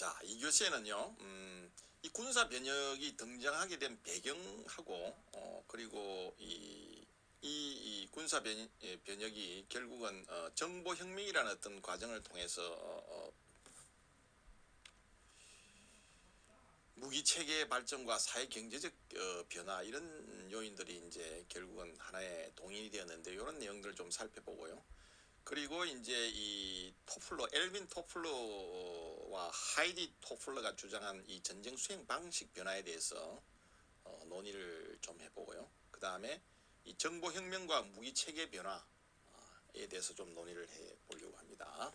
자, 이 교시에는요, 이 군사 변혁이 등장하게 된 배경하고, 그리고 이 군사 변혁이 결국은 정보혁명이라는 어떤 과정을 통해서 무기체계의 발전과 사회 경제적 변화 이런 요인들이 이제 결국은 하나의 동인이 되었는데 이런 내용들을 좀 살펴보고요. 그리고 이제 이 엘빈 토플러와 하이디 토플러가 주장한 이 전쟁 수행 방식 변화에 대해서 논의를 좀 해보고요. 그 다음에 이 정보혁명과 무기체계 변화에 대해서 좀 논의를 해보려고 합니다.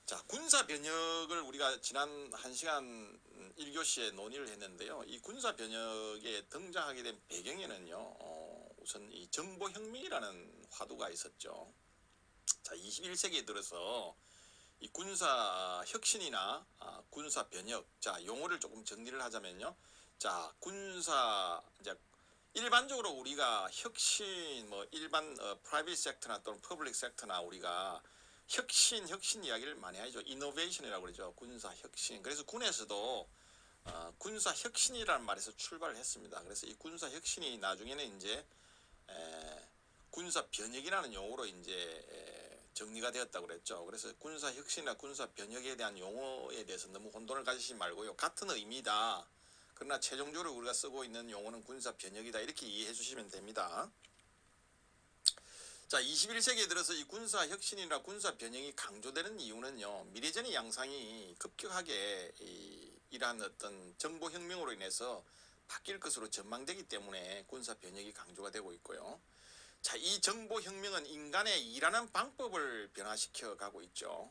자, 군사 변혁을 우리가 지난 1시간 1교시에 논의를 했는데요. 이 군사 변혁에 등장하게 된 배경에는요, 우선 이 정보혁명이라는 화두가 있었죠. 자, 21세기에 들어서 이 군사 혁신이나 군사 변혁, 자, 용어를 조금 정리를 하자면요. 자, 이제 일반적으로 우리가 혁신, 뭐 일반 프라이빗 섹터나 또는 퍼블릭 섹터나 우리가 혁신 이야기를 많이 하죠. 이노베이션이라고 그러죠. 군사 혁신. 그래서 군에서도 군사 혁신이라는 말에서 출발을 했습니다. 그래서 이 군사 혁신이 나중에는 이제 군사 변혁이라는 용어로 이제 정리가 되었다고 그랬죠. 그래서 군사 혁신이나 군사 변혁에 대한 용어에 대해서 너무 혼돈을 가지지 말고요. 같은 의미다. 그러나 최종적으로 우리가 쓰고 있는 용어는 군사 변혁이다. 이렇게 이해해 주시면 됩니다. 자, 21세기에 들어서 이 군사 혁신이나 군사 변혁이 강조되는 이유는요. 미래전의 양상이 급격하게 이러한 어떤 정보혁명으로 인해서 바뀔 것으로 전망되기 때문에 군사 변혁이 강조가 되고 있고요. 자, 이 정보혁명은 인간의 일하는 방법을 변화시켜 가고 있죠.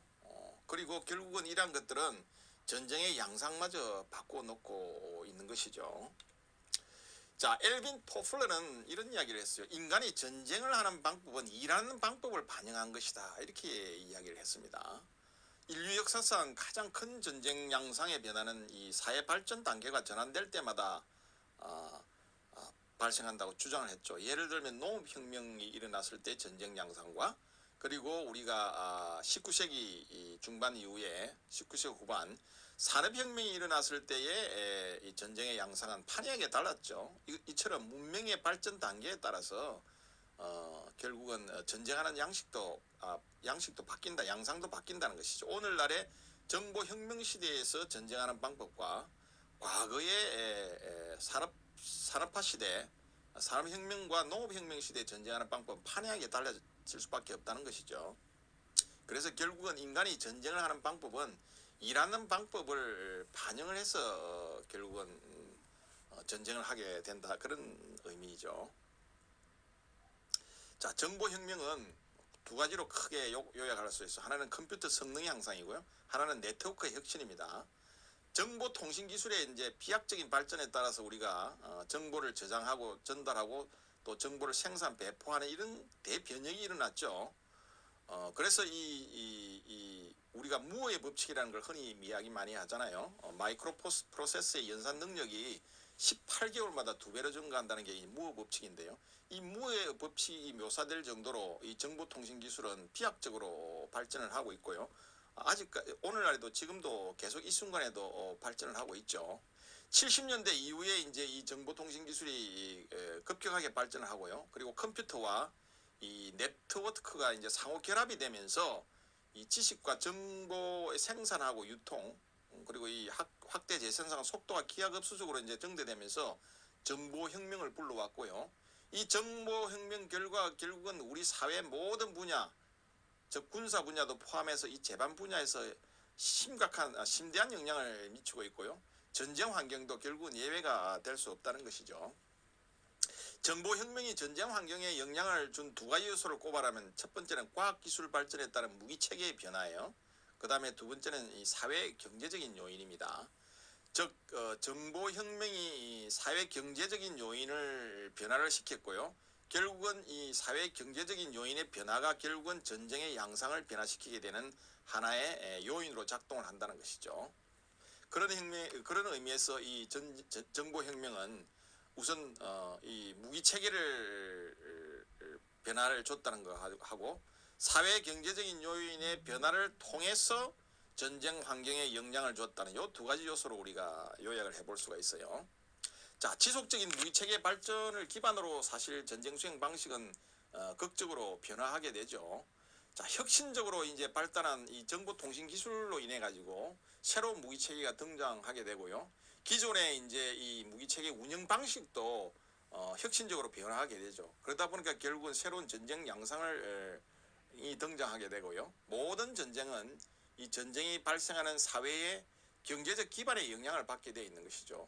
그리고 결국은 이러한 것들은 전쟁의 양상마저 바꿔놓고 있는 것이죠. 자, 엘빈 토플러는 이런 이야기를 했어요. 인간이 전쟁을 하는 방법은 일하는 방법을 반영한 것이다. 이렇게 이야기를 했습니다. 인류 역사상 가장 큰 전쟁 양상의 변화는 이 사회 발전 단계가 전환될 때마다 발생한다고 주장을 했죠. 예를 들면 농업혁명이 일어났을 때 전쟁 양상과 그리고 우리가 19세기 중반 이후에 19세기 후반 산업혁명이 일어났을 때의 이 전쟁의 양상은 판이하게 달랐죠. 이처럼 문명의 발전 단계에 따라서 결국은 전쟁하는 양식도 바뀐다, 양상도 바뀐다는 것이죠. 오늘날의 정보혁명 시대에서 전쟁하는 방법과 과거의 산업화 시대, 산업혁명과 농업혁명 시대에 전쟁하는 방법은 판이하게 달라질 수밖에 없다는 것이죠. 그래서 결국은 인간이 전쟁을 하는 방법은 일하는 방법을 반영을 해서 결국은 전쟁을 하게 된다. 그런 의미죠. 자, 정보혁명은 두 가지로 크게 요약할 수 있어요. 하나는 컴퓨터 성능 향상이고요. 하나는 네트워크 혁신입니다. 정보통신기술의 이제 비약적인 발전에 따라서 우리가 정보를 저장하고 전달하고 또 정보를 생산 배포하는 이런 대변혁이 일어났죠. 그래서 우리가 무어의 법칙이라는 걸 흔히 이야기 많이 하잖아요. 마이크로 프로세스의 연산 능력이 18개월마다 2배로 증가한다는 게 이 무어 법칙인데요. 이 무어의 법칙이 묘사될 정도로 이 정보통신기술은 비약적으로 발전을 하고 있고요. 오늘날에도 지금도 계속 이 순간에도 발전을 하고 있죠. 70년대 이후에 이제 이 정보통신기술이 급격하게 발전을 하고요. 그리고 컴퓨터와 이 네트워크가 이제 상호 결합이 되면서 이 지식과 정보의 생산하고 유통 그리고 이 확대 재생산 속도가 기하급수적으로 이제 증대되면서 정보혁명을 불러왔고요. 이 정보혁명 결과 결국은 우리 사회 모든 분야, 즉 군사 분야도 포함해서 이 제반 분야에서 심대한 영향을 미치고 있고요. 전쟁 환경도 결국은 예외가 될 수 없다는 것이죠. 정보혁명이 전쟁 환경에 영향을 준 두 가지 요소를 꼽아라면 첫 번째는 과학기술 발전에 따른 무기체계의 변화예요. 그 다음에 두 번째는 이 사회 경제적인 요인입니다. 즉 정보혁명이 사회 경제적인 요인을 변화를 시켰고요. 결국은 이 사회 경제적인 요인의 변화가 결국은 전쟁의 양상을 변화시키게 되는 하나의 요인으로 작동을 한다는 것이죠. 그런 의미에서 이 정보혁명은 우선 이 무기체계를 변화를 줬다는 거 하고 사회 경제적인 요인의 변화를 통해서 전쟁 환경에 영향을 줬다는 요 두 가지 요소로 우리가 요약을 해볼 수가 있어요. 자, 지속적인 무기체계 발전을 기반으로 사실 전쟁 수행 방식은 극적으로 변화하게 되죠. 자, 혁신적으로 이제 발달한 이 정보통신 기술로 인해 가지고 새로운 무기체계가 등장하게 되고요. 기존의 이제 이 무기체계 운영 방식도 혁신적으로 변화하게 되죠. 그러다 보니까 결국은 새로운 전쟁 양상을 이 등장하게 되고요. 모든 전쟁은 이 전쟁이 발생하는 사회의 경제적 기반에 영향을 받게 되어 있는 것이죠.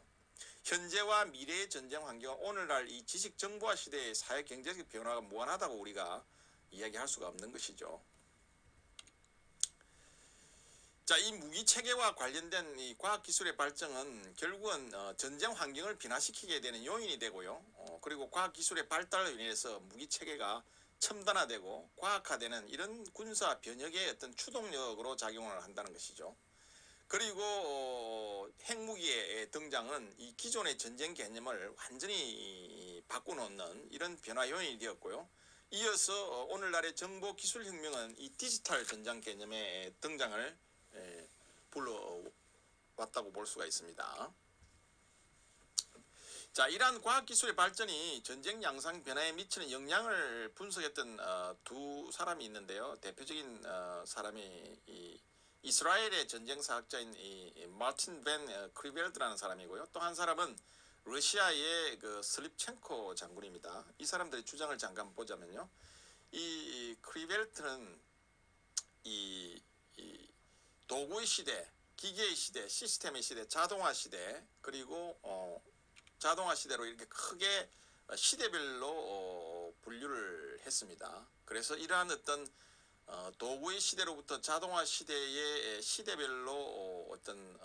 현재와 미래의 전쟁 환경은 오늘날 이 지식 정보화 시대의 사회 경제적 변화가 무한하다고 우리가 이야기할 수가 없는 것이죠. 자, 이 무기 체계와 관련된 이 과학 기술의 발전은 결국은 전쟁 환경을 변화시키게 되는 요인이 되고요. 그리고 과학 기술의 발달로 인해서 무기 체계가 첨단화되고 과학화되는 이런 군사 변혁의 어떤 추동력으로 작용을 한다는 것이죠. 그리고 핵무기의 등장은 이 기존의 전쟁 개념을 완전히 바꿔놓는 이런 변화 요인이 되었고요. 이어서 오늘날의 정보 기술 혁명은 이 디지털 전장 개념의 등장을 불러왔다고 볼 수가 있습니다. 자, 이러한 과학기술의 발전이 전쟁 양상 변화에 미치는 영향을 분석했던 두 사람이 있는데요. 대표적인 사람이 이 이스라엘의 전쟁사학자인 이 마틴 벤 크리벨드라는 사람이고요. 또 한 사람은 러시아의 그 슬립첸코 장군입니다. 이 사람들의 주장을 잠깐 보자면요. 이 크리벨트는 이 도구의 시대, 기계의 시대, 시스템의 시대, 자동화 시대, 그리고 자동화 시대로 이렇게 크게 시대별로 분류를 했습니다. 그래서 이러한 어떤 도구의 시대로부터 자동화 시대의 시대별로 어떤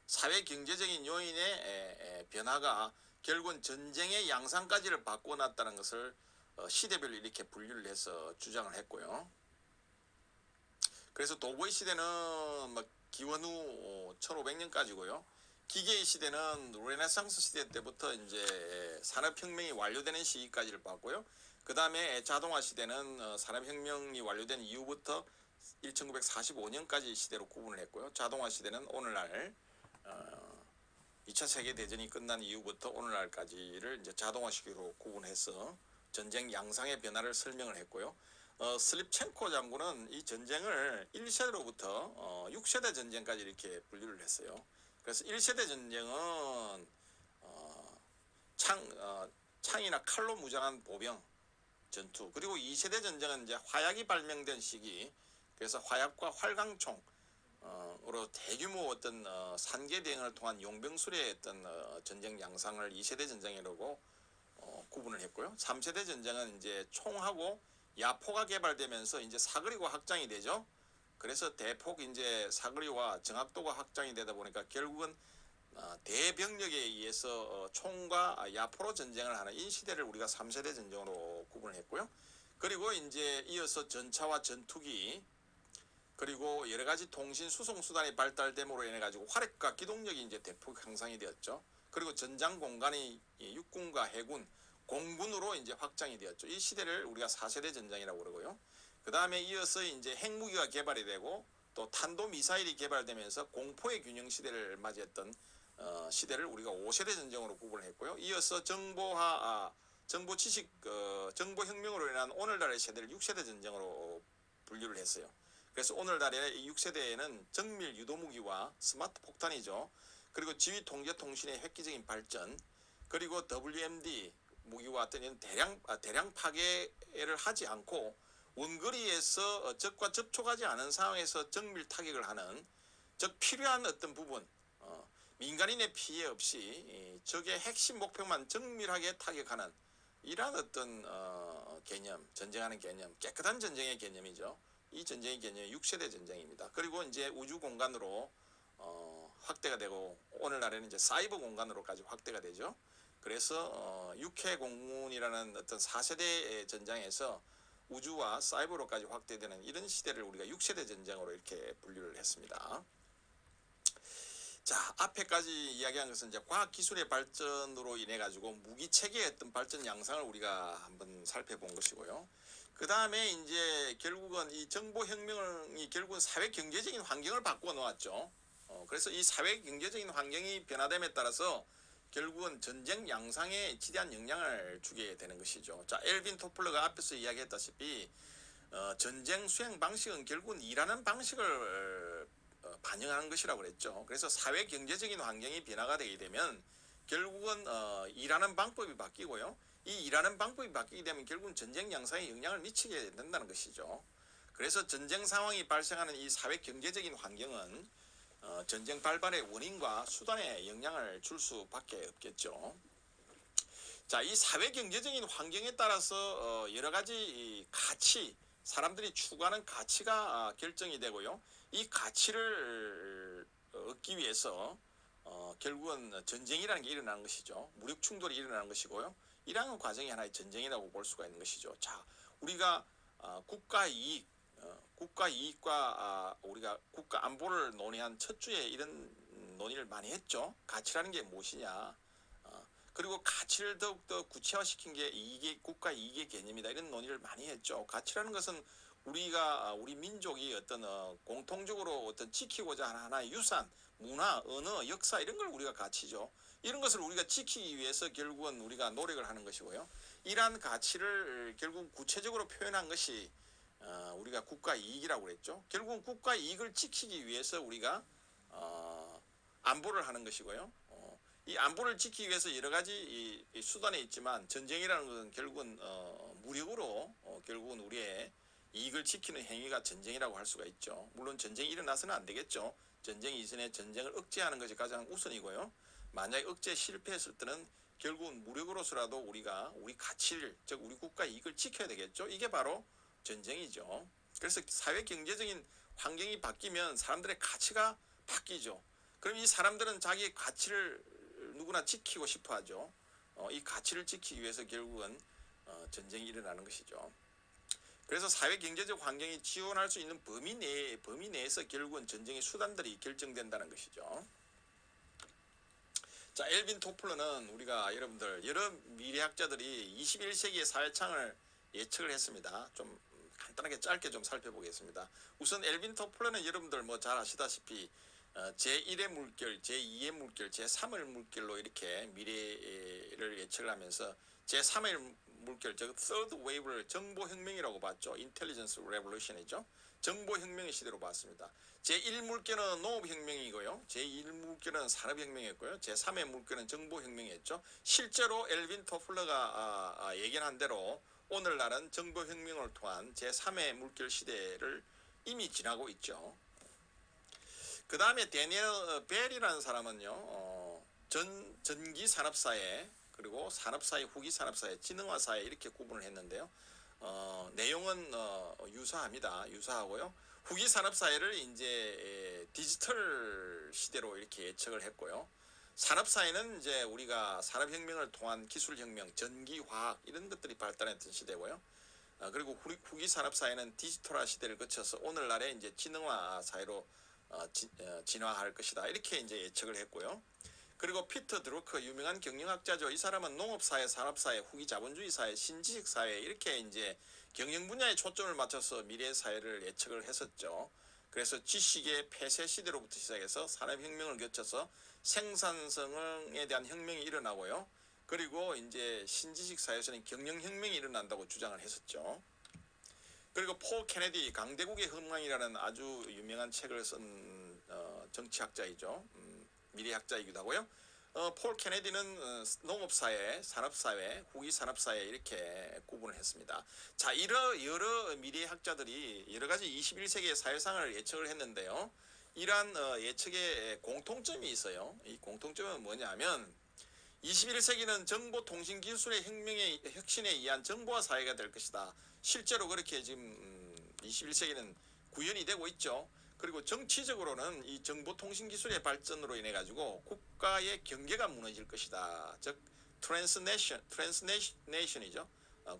사회 경제적인 요인의 변화가 결국은 전쟁의 양상까지를 바꿔놨다는 것을 시대별로 이렇게 분류를 해서 주장을 했고요. 그래서 도구의 시대는 기원 후 1500년까지고요. 기계의 시대는 르네상스 시대 때부터 이제 산업혁명이 완료되는 시기까지를 봤고요. 그 다음에 자동화 시대는 산업혁명이 완료된 이후부터 1945년까지 시대로 구분을 했고요. 자동화 시대는 오늘날 2차 세계대전이 끝난 이후부터 오늘날까지를 이제 자동화 시기로 구분해서 전쟁 양상의 변화를 설명을 했고요. 슬립첸코 장군은 이 전쟁을 1세대로부터 6세대 전쟁까지 이렇게 분류를 했어요. 그래서 1세대 전쟁은 창이나 칼로 무장한 보병 전투, 그리고 2세대 전쟁은 이제 화약이 발명된 시기, 그래서 화약과 활강총으로 대규모 어떤 산계 대응을 통한 용병술의 어떤 전쟁 양상을 2세대 전쟁이라고 구분을 했고요. 3세대 전쟁은 이제 총하고 야포가 개발되면서 이제 사거리가 확장이 되죠. 그래서 대폭 이제 사거리와 정확도가 확장이 되다 보니까 결국은 대병력에 의해서 총과 야포로 전쟁을 하는 이 시대를 우리가 3세대 전쟁으로 구분을 했고요. 그리고 이제 이어서 전차와 전투기, 그리고 여러 가지 통신 수송 수단이 발달됨으로 인해 가지고 화력과 기동력이 이제 대폭 향상이 되었죠. 그리고 전장 공간이 육군과 해군, 공군으로 이제 확장이 되었죠. 이 시대를 우리가 4세대 전쟁이라고 그러고요. 그 다음에 이어서 이제 핵무기가 개발이 되고 또 탄도 미사일이 개발되면서 공포의 균형 시대를 맞이했던 시대를 우리가 5세대 전쟁으로 구분을 했고요. 이어서 정보 지식, 정보혁명으로 인한 오늘날의 세대를 6세대 전쟁으로 분류를 했어요. 그래서 오늘날의 이 6세대에는 정밀 유도무기와 스마트 폭탄이죠. 그리고 지휘 통제 통신의 획기적인 발전, 그리고 WMD 무기와 어떤 대량 파괴를 하지 않고 원거리에서 적과 접촉하지 않은 상황에서 정밀 타격을 하는, 즉 필요한 어떤 부분, 민간인의 피해 없이 적의 핵심 목표만 정밀하게 타격하는 이러한 어떤 개념, 전쟁하는 개념, 깨끗한 전쟁의 개념이죠. 이 전쟁의 개념이 6세대 전쟁입니다. 그리고 이제 우주 공간으로 확대가 되고 오늘날에는 이제 사이버 공간으로까지 확대가 되죠. 그래서 육해 공군이라는 어떤 4세대 전장에서 우주와 사이버로까지 확대되는 이런 시대를 우리가 6세대 전쟁으로 이렇게 분류를 했습니다. 자, 앞에까지 이야기한 것은 이제 과학기술의 발전으로 인해 가지고 무기체계의 어떤 발전 양상을 우리가 한번 살펴본 것이고요. 그 다음에 이제 결국은 이 정보혁명이 결국은 사회 경제적인 환경을 바꾸어 놓았죠. 그래서 이 사회 경제적인 환경이 변화됨에 따라서 결국은 전쟁 양상에 지대한 영향을 주게 되는 것이죠. 자, 엘빈 토플러가 앞에서 이야기했다시피 전쟁 수행 방식은 결국은 일하는 방식을 반영하는 것이라고 그랬죠. 그래서 사회 경제적인 환경이 변화가 되게 되면 결국은 일하는 방법이 바뀌고요. 이 일하는 방법이 바뀌게 되면 결국은 전쟁 양상에 영향을 미치게 된다는 것이죠. 그래서 전쟁 상황이 발생하는 이 사회 경제적인 환경은 전쟁 발발의 원인과 수단에 영향을 줄 수밖에 없겠죠. 자, 이 사회 경제적인 환경에 따라서 여러 가지 가치, 사람들이 추구하는 가치가 결정이 되고요. 이 가치를 얻기 위해서 결국은 전쟁이라는 게 일어나는 것이죠. 무력 충돌이 일어나는 것이고요. 이러한 과정이 하나의 전쟁이라고 볼 수가 있는 것이죠. 자, 우리가 국가 이익, 국가 이익과 우리가 국가 안보를 논의한 첫 주에 이런 논의를 많이 했죠. 가치라는 게 무엇이냐. 그리고 가치를 더욱더 구체화시킨 게 이익의, 국가 이익의 개념이다. 이런 논의를 많이 했죠. 가치라는 것은 우리 민족이 어떤 공통적으로 어떤 지키고자 하는 하나의 유산, 문화, 언어, 역사 이런 걸 우리가 가치죠. 이런 것을 우리가 지키기 위해서 결국은 우리가 노력을 하는 것이고요. 이러한 가치를 결국 구체적으로 표현한 것이 우리가 국가 이익이라고 그랬죠. 결국은 국가 이익을 지키기 위해서 우리가 안보를 하는 것이고요. 이 안보를 지키기 위해서 여러 가지 이 수단이 있지만 전쟁이라는 것은 결국은 무력으로 결국은 우리의 이익을 지키는 행위가 전쟁이라고 할 수가 있죠. 물론 전쟁이 일어나서는 안 되겠죠. 전쟁 이전에 전쟁을 억제하는 것이 가장 우선이고요. 만약에 억제 실패했을 때는 결국은 무력으로서라도 우리가 우리 가치를, 즉 우리 국가 이익을 지켜야 되겠죠. 이게 바로 전쟁이죠. 그래서 사회 경제적인 환경이 바뀌면 사람들의 가치가 바뀌죠. 그럼 이 사람들은 자기의 가치를 누구나 지키고 싶어 하죠. 이 가치를 지키기 위해서 결국은 전쟁이 일어나는 것이죠. 그래서 사회 경제적 환경이 지원할 수 있는 범위 내에서 결국은 전쟁의 수단들이 결정된다는 것이죠. 자, 엘빈 토플러는 우리가 여러분들 여러 미래학자들이 21세기의 사회창을 예측을 했습니다. 좀 간단하게 짧게 좀 살펴보겠습니다. 우선 엘빈 토플러는 여러분들 뭐 잘 아시다시피 제1의 물결, 제2의 물결, 제3의 물결로 이렇게 미래를 예측을 하면서 제3의 물결, 즉 third wave를 정보혁명이라고 봤죠. intelligence revolution이죠. 정보혁명의 시대로 봤습니다. 제1물결은 농업혁명이고요. 제2물결은 산업혁명이었고요. 제3의 물결은 정보혁명이었죠. 실제로 엘빈 토플러가 예견한 대로 오늘날은 정보혁명을 통한 제3의 물결 시대를 이미 지나고 있죠. 그 다음에 데니엘 벨이라는 사람은요, 전기 산업사회 그리고 산업사회, 후기 산업사회, 지능화 사회 이렇게 구분을 했는데요. 내용은 유사합니다. 유사하고요. 후기 산업사회를 이제 디지털 시대로 이렇게 예측을 했고요. 산업사회는 이제 우리가 산업혁명을 통한 기술혁명, 전기, 화학 이런 것들이 발달했던 시대고요. 그리고 후기 산업사회는 디지털화 시대를 거쳐서 오늘날의 이제 지능화 사회로 진화할 것이다. 이렇게 이제 예측을 했고요. 그리고 피터 드루커 유명한 경영학자죠. 이 사람은 농업사회, 산업사회, 후기 자본주의사회, 신지식사회 이렇게 이제 경영 분야에 초점을 맞춰서 미래 사회를 예측을 했었죠. 그래서 지식의 폐쇄 시대로부터 시작해서 산업혁명을 거쳐서 생산성에 대한 혁명이 일어나고요. 그리고 이제 신지식 사회에서는 경영혁명이 일어난다고 주장을 했었죠. 그리고 폴 케네디 강대국의 흥망이라는 아주 유명한 책을 쓴 정치학자이죠. 미래학자이기도 하고요. 폴 케네디는 농업사회, 산업사회, 후기산업사회 이렇게 구분을 했습니다. 자, 여러 미래학자들이 여러가지 21세기의 사회상을 예측을 했는데요. 이러한 예측에 공통점이 있어요. 이 공통점은 뭐냐면 21세기는 정보통신기술의 혁신에 의한 정보화 사회가 될 것이다. 실제로 그렇게 지금 21세기는 구현이 되고 있죠. 그리고 정치적으로는 이 정보통신기술의 발전으로 인해 가지고 국가의 경계가 무너질 것이다. 즉 트랜스네이션이죠.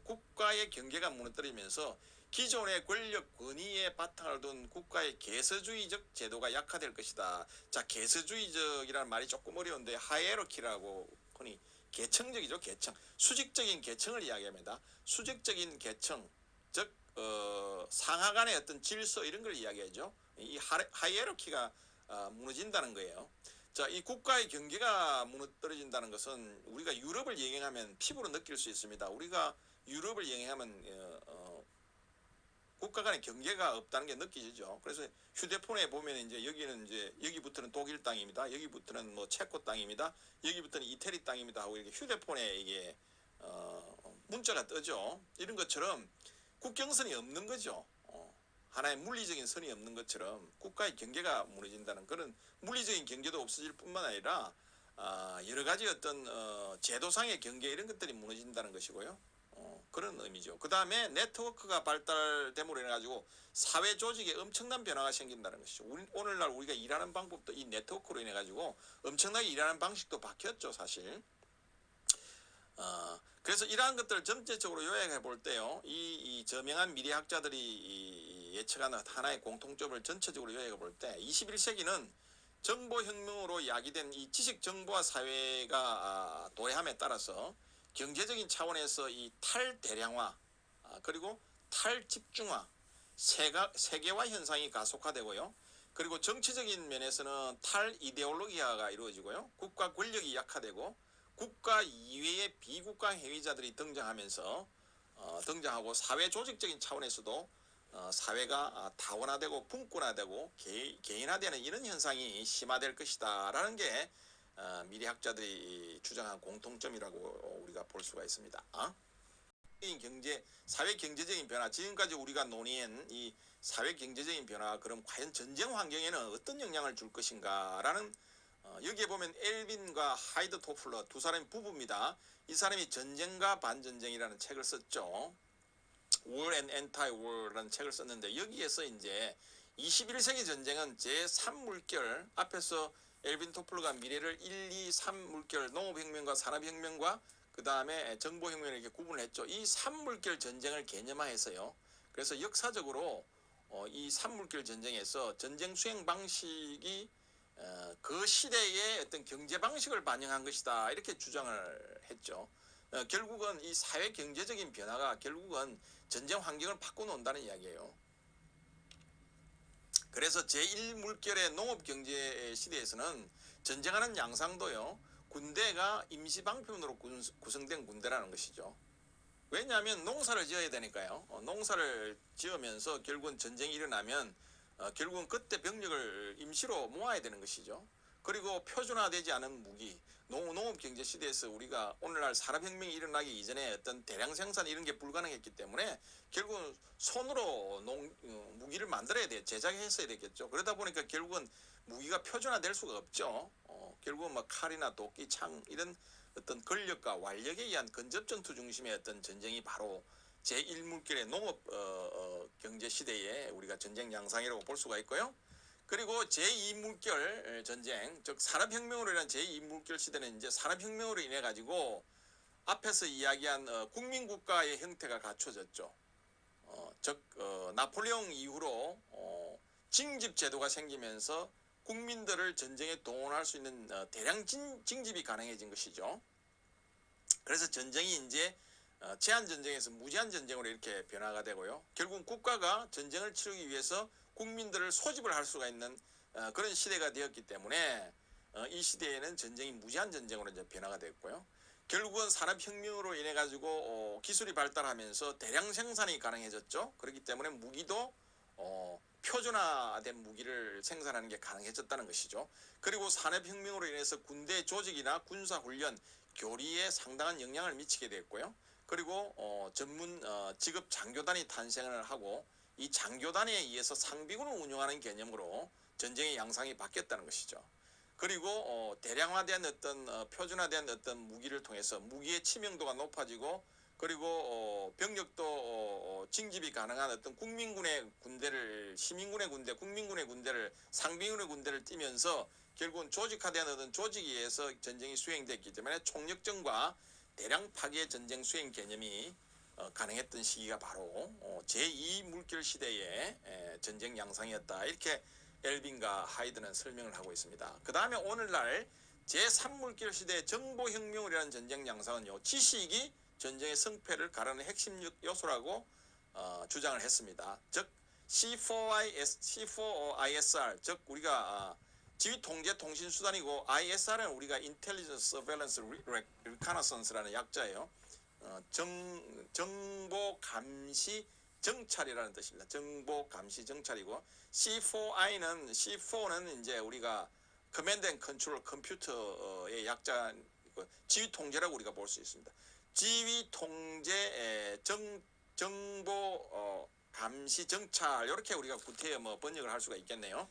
국가의 경계가 무너뜨리면서 기존의 권력 권위에 바탕을 둔 국가의 개서주의적 제도가 약화될 것이다. 자, 개서주의적이라는 말이 조금 어려운데 하이에러키라고 계층적이죠. 계층. 수직적인 계층을 이야기합니다. 수직적인 계층. 즉 상하 간의 어떤 질서 이런 걸 이야기하죠. 이 하이에르키가 무너진다는 거예요. 자, 이 국가의 경계가 무너뜨려진다는 것은 우리가 유럽을 여행하면 피부로 느낄 수 있습니다. 우리가 유럽을 여행하면 국가 간의 경계가 없다는 게 느껴지죠. 그래서 휴대폰에 보면 이제 여기는 이제 여기부터는 독일 땅입니다. 여기부터는 뭐 체코 땅입니다. 여기부터는 이태리 땅입니다 하고 이렇게 휴대폰에 이게 문자가 뜨죠. 이런 것처럼 국경선이 없는 거죠. 하나의 물리적인 선이 없는 것처럼 국가의 경계가 무너진다는 그런 물리적인 경계도 없어질 뿐만 아니라 여러 가지 어떤 제도상의 경계 이런 것들이 무너진다는 것이고요. 그런 의미죠. 그 다음에 네트워크가 발달됨으로 인해 가지고 사회 조직에 엄청난 변화가 생긴다는 것이죠. 오늘날 우리가 일하는 방법도 이 네트워크로 인해 가지고 엄청나게 일하는 방식도 바뀌었죠, 사실. 그래서 이러한 것들을 전체적으로 요약해 볼 때요, 이 저명한 미래학자들이 예측하는 하나의 공통점을 전체적으로 요약해 볼 때 21세기는 정보혁명으로 야기된 이 지식정보화 사회가 도래함에 따라서 경제적인 차원에서 이 탈대량화 그리고 탈집중화 세계화 현상이 가속화되고요. 그리고 정치적인 면에서는 탈이데올로기화가 이루어지고요. 국가 권력이 약화되고 국가 이외의 비국가 행위자들이 등장하고 사회 조직적인 차원에서도 사회가 다원화되고 분권화되고 개인화되는 이런 현상이 심화될 것이다 라는 게 미래학자들이 주장한 공통점이라고 우리가 볼 수가 있습니다. 사회 경제적인 변화, 지금까지 우리가 논의한 이 사회 경제적인 변화, 그럼 과연 전쟁 환경에는 어떤 영향을 줄 것인가라는 여기에 보면 엘빈과 하이드 토플러 두 사람이 부부입니다. 이 사람이 전쟁과 반전쟁이라는 책을 썼죠. War and Anti-War라는 책을 썼는데 여기에서 이제 21세기 전쟁은 제3물결 앞에서 엘빈 토플러가 미래를 1, 2, 3물결 농업혁명과 산업혁명과 그 다음에 정보혁명을 이렇게 구분했죠. 이 3물결 전쟁을 개념화해서요. 그래서 역사적으로 이 3물결 전쟁에서 전쟁 수행 방식이 그 시대의 어떤 경제 방식을 반영한 것이다 이렇게 주장을 했죠. 결국은 이 사회 경제적인 변화가 결국은 전쟁 환경을 바꿔놓는다는 이야기예요. 그래서 제1물결의 농업경제 시대에서는 전쟁하는 양상도요, 군대가 임시방편으로 구성된 군대라는 것이죠. 왜냐하면 농사를 지어야 되니까요. 농사를 지으면서 결국은 전쟁이 일어나면 결국은 그때 병력을 임시로 모아야 되는 것이죠. 그리고 표준화되지 않은 무기, 농업경제 시대에서 우리가 오늘날 산업혁명이 일어나기 이전에 어떤 대량 생산 이런 게 불가능했기 때문에 결국은 손으로 무기를 만들어야 돼, 제작했어야 되겠죠. 그러다 보니까 결국은 무기가 표준화될 수가 없죠. 결국은 뭐 칼이나 도끼, 창 이런 어떤 권력과 완력에 의한 근접전투 중심의 어떤 전쟁이 바로 제1물결의 농업 경제 시대에 우리가 전쟁 양상이라고 볼 수가 있고요. 그리고 제2물결 전쟁, 즉 산업혁명으로 인한 제2물결 시대는 이제 산업혁명으로 인해 가지고 앞에서 이야기한 국민국가의 형태가 갖춰졌죠. 즉 나폴레옹 이후로 징집 제도가 생기면서 국민들을 전쟁에 동원할 수 있는 대량 징집이 가능해진 것이죠. 그래서 전쟁이 이제 제한 전쟁에서 무제한 전쟁으로 이렇게 변화가 되고요. 결국 국가가 전쟁을 치르기 위해서 국민들을 소집을 할 수가 있는 그런 시대가 되었기 때문에 이 시대에는 전쟁이 무제한 전쟁으로 이제 변화가 됐고요. 결국은 산업혁명으로 인해 가지고 기술이 발달하면서 대량 생산이 가능해졌죠. 그렇기 때문에 무기도 표준화된 무기를 생산하는 게 가능해졌다는 것이죠. 그리고 산업혁명으로 인해서 군대 조직이나 군사훈련, 교리에 상당한 영향을 미치게 됐고요. 그리고 전문 직업 장교단이 탄생을 하고 이 장교단에 의해서 상비군을 운영하는 개념으로 전쟁의 양상이 바뀌었다는 것이죠. 그리고 대량화된 어떤 표준화된 어떤 무기를 통해서 무기의 치명도가 높아지고 그리고 병력도 징집이 가능한 어떤 국민군의 군대를 시민군의 군대, 국민군의 군대를 상비군의 군대를 띄면서 결국은 조직화된 어떤 조직에 의해서 전쟁이 수행됐기 때문에 총력전과 대량 파괴 전쟁 수행 개념이 가능했던 시기가 바로 제2물결 시대의 전쟁 양상이었다. 이렇게 엘빈과 하이드는 설명을 하고 있습니다. 그 다음에 오늘날 제3물결 시대의 정보혁명이라는 전쟁 양상은요, 지식이 전쟁의 승패를 가르는 핵심 요소라고 주장을 했습니다. 즉 C4ISR 즉 우리가 지휘 통제 통신 수단이고 ISR은 우리가 Intelligence Surveillance Reconnaissance라는 약자예요. 정보 감시 정찰이라는 뜻입니다. 정보 감시 정찰이고 C4는 이제 우리가 커맨드 앤 컨트롤 컴퓨터의 약자 지휘 통제라고 우리가 볼 수 있습니다. 지휘 통제 정보 감시 정찰 이렇게 우리가 구태여 번역을 할 수가 있겠네요.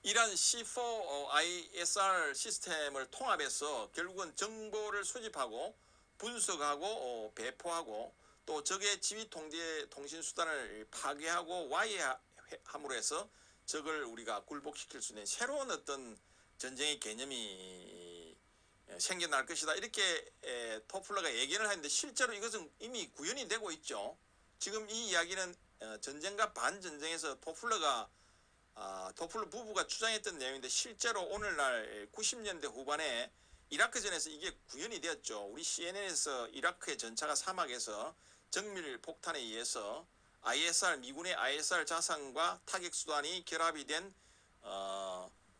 이러한 C4ISR 시스템을 통합해서 결국은 정보를 수집하고 분석하고 배포하고 또 적의 지휘 통제 통신 수단을 파괴하고 와해함으로 해서 적을 우리가 굴복시킬 수 있는 새로운 어떤 전쟁의 개념이 생겨날 것이다. 이렇게 토플러가 예견을 하는데 실제로 이것은 이미 구현이 되고 있죠. 지금 이 이야기는 전쟁과 반전쟁에서 토플러 부부가 주장했던 내용인데 실제로 오늘날 90년대 후반에 이라크전에서 이게 구현이 되었죠. 우리 CNN에서 이라크의 전차가 사막에서 정밀 폭탄에 의해서 미군의 ISR 자산과 타격 수단이 결합이 된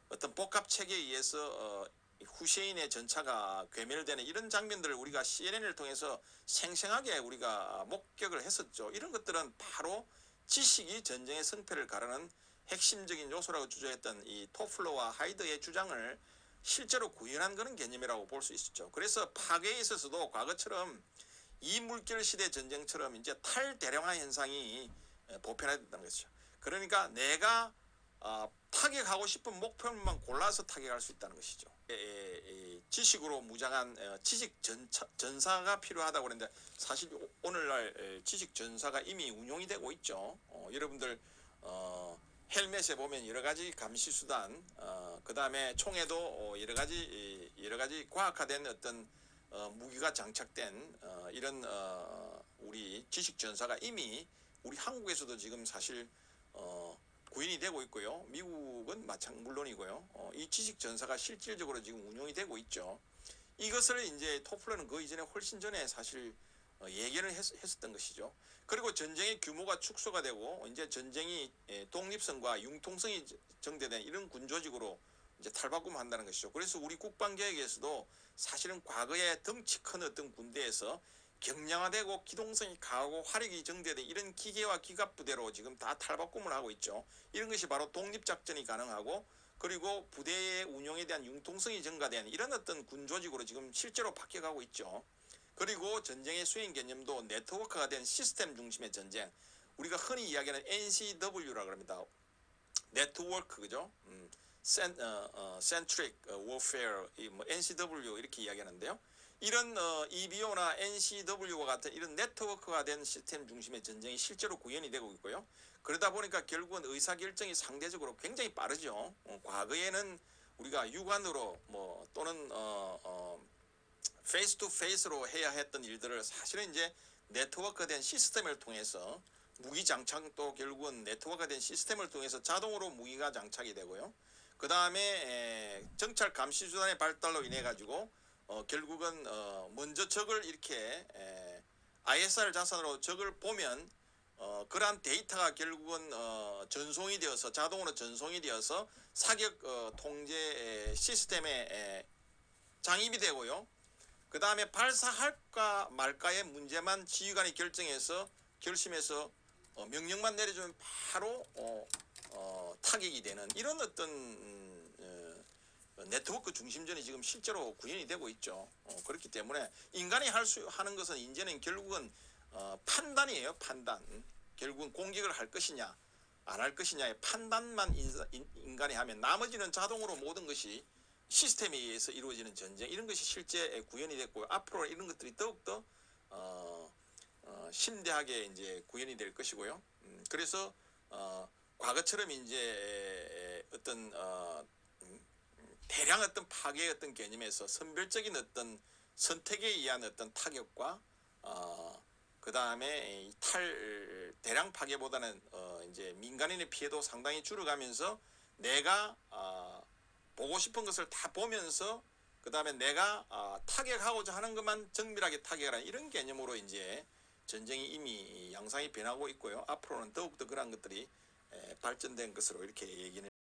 어떤 복합 체계에 의해서 후세인의 전차가 괴멸되는 이런 장면들을 우리가 CNN을 통해서 생생하게 우리가 목격을 했었죠. 이런 것들은 바로 지식이 전쟁의 승패를 가르는 핵심적인 요소라고 주장했던 이 토플러와 하이드의 주장을 실제로 구현한 그런 개념이라고 볼 수 있었죠. 그래서 파괴에 있어서도 과거처럼 이물결 시대 전쟁처럼 이제 탈대령화 현상이 보편화됐다는 것이죠. 그러니까 내가 타격하고 싶은 목표만 골라서 타격할 수 있다는 것이죠. 지식으로 무장한 지식 전사가 필요하다고 그랬는데 사실 오늘날 지식 전사가 이미 운용이 되고 있죠. 여러분들 헬멧에 보면 여러 가지 감시 수단, 그 다음에 총에도 여러 가지 과학화된 어떤 무기가 장착된 이런 우리 지식 전사가 이미 우리 한국에서도 지금 사실 구현이 되고 있고요. 미국은 물론이고요. 이 지식 전사가 실질적으로 지금 운용이 되고 있죠. 이것을 이제 토플러는 그 이전에 훨씬 전에 사실 예견을 했었던 것이죠. 그리고 전쟁의 규모가 축소가 되고 이제 전쟁이 독립성과 융통성이 정대된 이런 군조직으로 이제 탈바꿈한다는 것이죠. 그래서 우리 국방계획에서도 사실은 과거에 덩치 큰 어떤 군대에서 경량화되고 기동성이 강하고 화력이 정대된 이런 기계와 기갑부대로 지금 다 탈바꿈을 하고 있죠. 이런 것이 바로 독립작전이 가능하고 그리고 부대의 운용에 대한 융통성이 증가된 이런 어떤 군조직으로 지금 실제로 바뀌어가고 있죠. 그리고 전쟁의 수행 개념도 네트워크가 된 시스템 중심의 전쟁, 우리가 흔히 이야기하는 NCW라고 합니다. 네트워크, 그죠? Centric Warfare, NCW 이렇게 이야기하는데요. 이런 EBO나 NCW와 같은 이런 네트워크가 된 시스템 중심의 전쟁이 실제로 구현이 되고 있고요. 그러다 보니까 결국은 의사결정이 상대적으로 굉장히 빠르죠. 과거에는 우리가 육안으로 또는 페이스 투 페이스로 해야 했던 일들을 사실은 이제 네트워크된 시스템을 통해서 무기 장착도 결국은 네트워크된 시스템을 통해서 자동으로 무기가 장착이 되고요. 그 다음에 정찰 감시 수단의 발달로 인해 가지고 결국은 먼저 적을 이렇게 ISR 자산으로 적을 보면 그러한 데이터가 결국은 전송이 되어서 자동으로 전송이 되어서 사격 통제 시스템에 장입이 되고요. 그 다음에 발사할까 말까의 문제만 지휘관이 결심해서 명령만 내려주면 바로 타격이 되는 이런 어떤 네트워크 중심전이 지금 실제로 구현이 되고 있죠. 그렇기 때문에 인간이 하는 것은 이제는 결국은 판단이에요. 판단. 결국은 공격을 할 것이냐 안 할 것이냐의 판단만 인간이 하면 나머지는 자동으로 모든 것이 시스템에 의해서 이루어지는 전쟁, 이런 것이 실제 구현이 됐고 앞으로 이런 것들이 더욱더 심대하게 이제 구현이 될 것이고요. 그래서 과거처럼 이제 어떤 대량 어떤 파괴의 어떤 개념에서 선별적인 어떤 선택에 의한 어떤 타격과 그 다음에 대량 파괴보다는 이제 민간인의 피해도 상당히 줄어가면서 내가 보고 싶은 것을 다 보면서 그 다음에 내가 타격하고자 하는 것만 정밀하게 타격하는 이런 개념으로 이제 전쟁이 이미 양상이 변하고 있고요. 앞으로는 더욱더 그러한 것들이 발전된 것으로 이렇게 얘기는